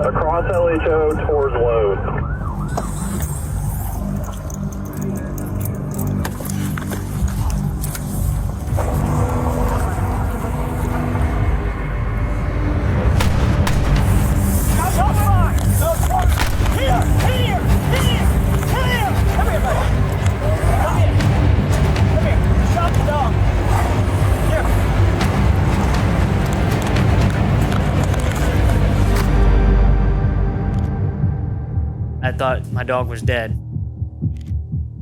across LHO towards Lowe's. I thought my dog was dead.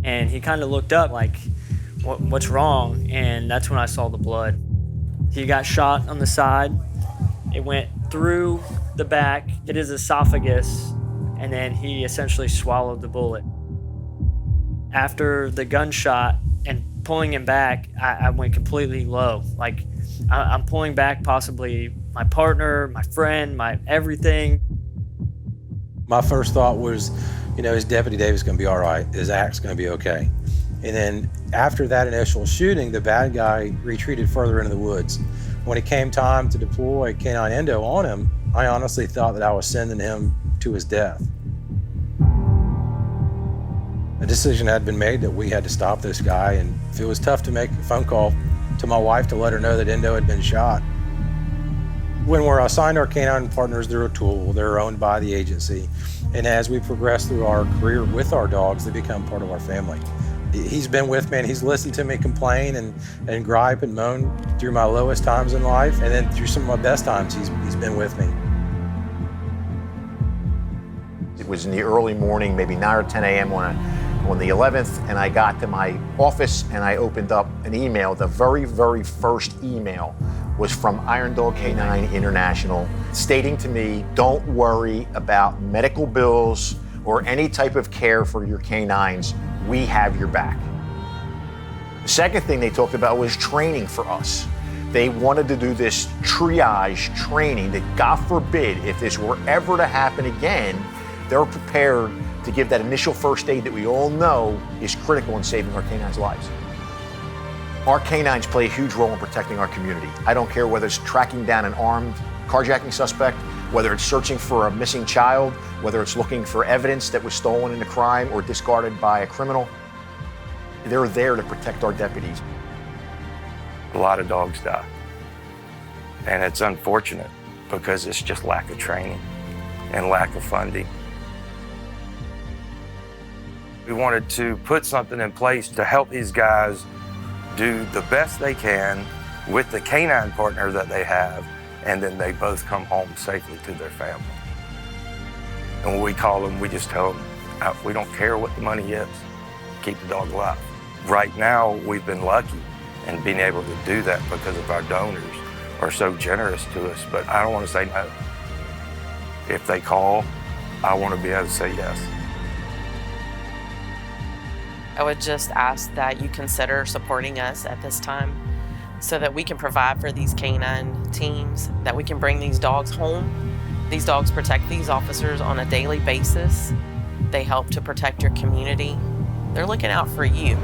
And he kind of looked up like, what's wrong? And that's when I saw the blood. He got shot on the side. It went through the back, hit his esophagus, and then he essentially swallowed the bullet. After the gunshot and pulling him back, I went completely low. Like, I'm pulling back possibly my partner, my friend, my everything. My first thought was, is Deputy Davis gonna be all right? Is Axe gonna be okay? And then after that initial shooting, the bad guy retreated further into the woods. When it came time to deploy K9 Endo on him, I honestly thought that I was sending him to his death. A decision had been made that we had to stop this guy, and it was tough to make a phone call to my wife to let her know that Endo had been shot. When we're assigned our K9 partners, they're a tool, they're owned by the agency. And as we progress through our career with our dogs, they become part of our family. He's been with me and he's listened to me complain and gripe and moan through my lowest times in life. And then through some of my best times, he's been with me. It was in the early morning, maybe 9 or 10 a.m. on the 11th, and I got to my office and I opened up an email. The very, very first email was from Iron Dog K9 International, stating to me, don't worry about medical bills or any type of care for your canines. We have your back. The second thing they talked about was training for us. They wanted to do this triage training that, God forbid, if this were ever to happen again, they're prepared to give that initial first aid that we all know is critical in saving our canines' lives. Our canines play a huge role in protecting our community. I don't care whether it's tracking down an armed carjacking suspect, whether it's searching for a missing child, whether it's looking for evidence that was stolen in a crime or discarded by a criminal. They're there to protect our deputies. A lot of dogs die. And it's unfortunate because it's just lack of training and lack of funding. We wanted to put something in place to help these guys do the best they can with the canine partner that they have, and then they both come home safely to their family. And when we call them, we just tell them, we don't care what the money is, keep the dog alive. Right now, we've been lucky in being able to do that because of our donors are so generous to us, but I don't want to say no. If they call, I want to be able to say yes. I would just ask that you consider supporting us at this time so that we can provide for these canine teams, that we can bring these dogs home. These dogs protect these officers on a daily basis. They help to protect your community. They're looking out for you.